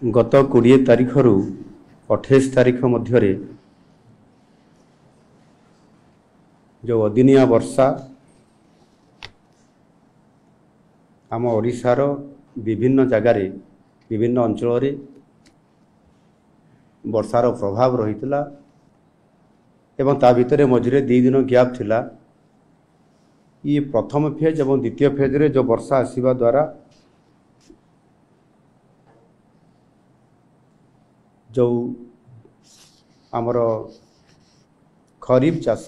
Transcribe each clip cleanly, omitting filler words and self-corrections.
गत 20 तारिख रु 28 तारिख मध्य जो अदिनिया वर्षा आम ओडिशार विभिन्न जगार विभिन्न अंचल वर्षार प्रभाव रही एवं ता भितर मझे 2 दिन गैप थिला। ये प्रथम फेज और द्वितीय फेज रे जो वर्षा आसीबा द्वारा जो आमर खरीफ चाष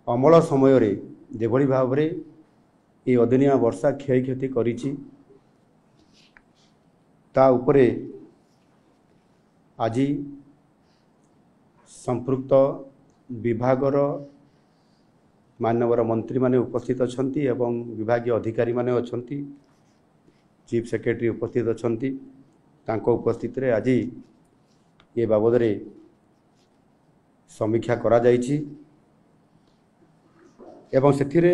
अमल समय रे जेभली भाव रे ये अदिनिया वर्षा क्षय क्षति करिछि ता उपरे आज संपृक्त विभागर मानवर मंत्री माने उपस्थित अछंती एवं विभागीय अधिकारी माने अछंती, चीफ सेक्रेटरी उपस्थित अछंती। तांको उपस्थित रे आज ये बाबद रे समीक्षा करा जायछि एवं सेथिरे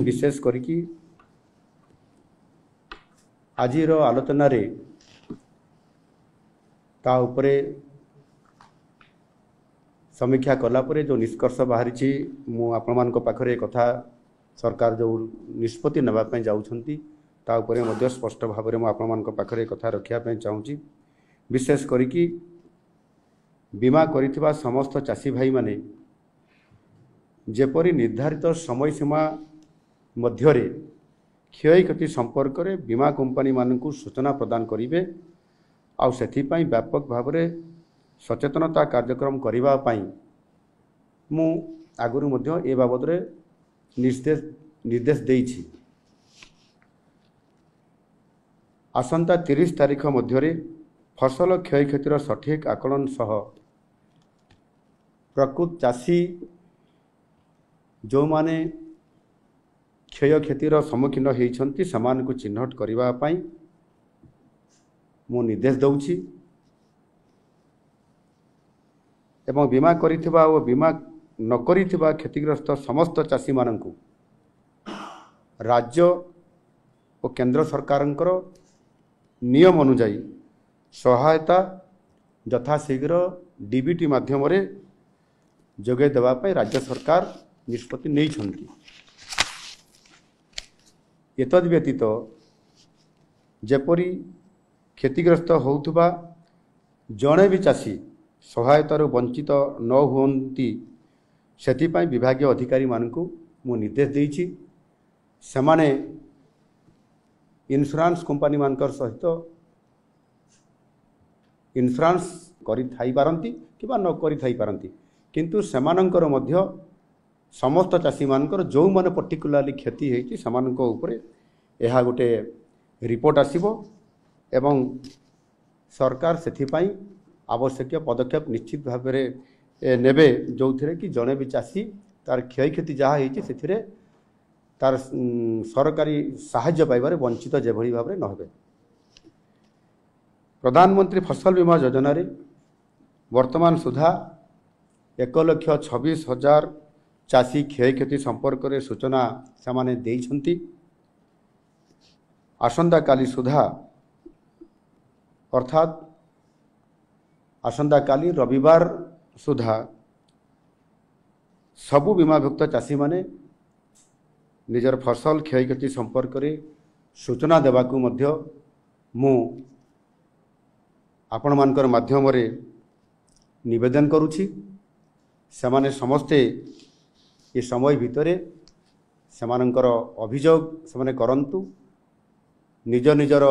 विशेष करिकी आजिर आलोचना रे ता उपरे समीक्षा कला परे जो निष्कर्ष बाहरी मु आपण मान पाखरे कथा सरकार जो निष्पत्ति नबा पय जाउछंती ता उपरे मध्य स्पष्ट भाव में आपण मान पाखरे कथा रखिया पय चाहूची। विशेष करिकी बीमा करिथिबा समस्त चासी भाई माने जेपरी निर्धारित समय सीमा मध्य क्षय क्षति संपर्क में बीमा कंपनी मानकु सूचना प्रदान करिवे आ सेथि पय व्यापक भाव में सचेतनता कार्यक्रम करिबा पय मु आगुरु मध्य ए बाबद रे निर्देश देइछि। आसंता 30 तारिख मध्य फसल क्षय क्षतिर सठिक आकलन सह प्रकृत चाषी जो माने क्षय क्षतिर सम्मुखीन होइछंती समानकु चिन्हट करिबा पय मु निर्देश दउछि एवं बीमा करिथिबा और बीमा न करिथिबा क्षतिग्रस्त समस्त चाषी मानकु राज्य और केंद्र सरकारंकर नियम अनुसार सहायता यथाशीघ्र डीबीटी माध्यम रे जोगे देवा पय राज्य सरकार निष्पत्ति नहीं छंती। एतद व्यतीत जेपरी क्षतिग्रस्त होउथबा जणे भी चाषी सहायतार वंचित न हुंती सेथिपाई विभागीय अधिकारी मानकु मु निर्देश देइछि सेमाने इन्शुरांस कंपनी मानकर सहित इन्शुरांस करि थाई पारंती किबा न करि थाई पारंती किंतु सेमानंकर मध्य समस्त चाषी मानकर जो माने पर्टिकुलरली क्षति हेछि समानक ऊपर एहा गोटे रिपोर्ट आसीबो एवं सरकार सेथिपाई आवश्यक पदक्षेप निश्चित भाव में नेबे जो थे कि जड़े भी चाषी तार क्षय क्षति जहाँ होती से तार सरकारी साहाय्य पाइबारे वंचित जेभली भाव में नहे। प्रधानमंत्री फसल बीमा योजना रे वर्तमान सुधा 1,26,000 चाषी क्षय क्षति संपर्क में सूचना से देइछंती। आसंता काली सुधा अर्थात आसंता काली रविवार सुधा सबु बीमाभुक्त चाषी माने निजर फसल क्षय क्षति संपर्क में सूचना देवाकू मध्य मु आपण मानकर माध्यम रे निवेदन करुछि। सेमाने समस्ते ये समय भितरे सेमानंकर अभियोग सेमाने करंतु निज निजर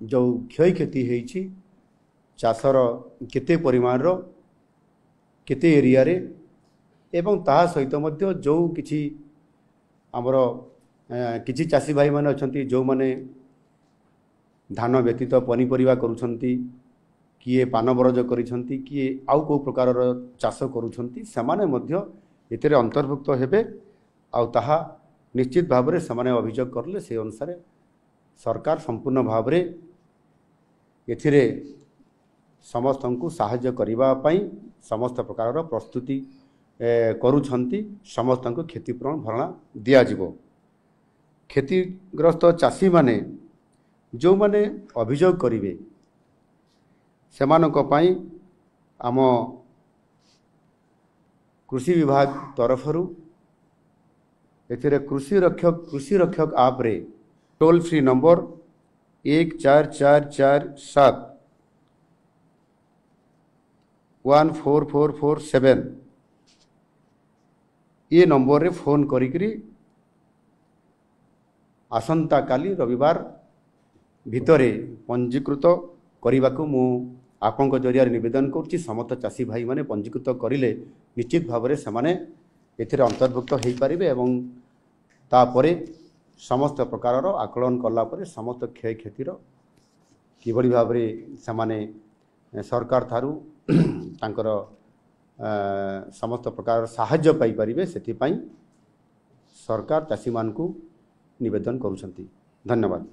जो क्षय क्षति हेछि चाषर केते परिमाण रो केते एरिया रे एवं ता सहित मध्य जो किछि हमर किछि चाषी भाई माने अछंती जो माने धान व्यतीत पनीपरिया करूछंती किए पान बरज करिछंती किए आउ को प्रकार चाष करूछंती सेमाने मध्य एतरे अंतर्भुक्त हेबे आउ ताहा निश्चित भाव रे सेमाने अभियोग करले से अनुसार सरकार संपूर्ण भाव रे एथिरे समस्त को साहाय्य करिबा पई समस्त प्रकार प्रस्तुति करुछंती समस्त को क्षतिपूरण भरणा दिया जिवो। क्षतिग्रस्त चाषी माने जो माने अभियोग करिवे सेमानक पई आम कृषि विभाग तरफरु एथिरे कृषि रक्षक आप रे टोल फ्री नंबर 1444714447 ये नंबर रे फोन करिकरी आसंता काली रविवार भितरे पंजीकृत करने को मु आपण जरिया निवेदन करुच्ची। समस्त चाषी भाई माने पंजीकृत करिले निश्चित भाव में सेमाने एथिरे अंतर्भुक्त हो पारे एवं तापरे समस्त प्रकार आकलन कला परे समस्त क्षय क्षतिर किभली भाव में सेमाने सरकार थारू तांकर समस्त प्रकार साहाय्य पाई परिबे सेति पई सरकार चाषी मान को निवेदन करुछंती। धन्यवाद।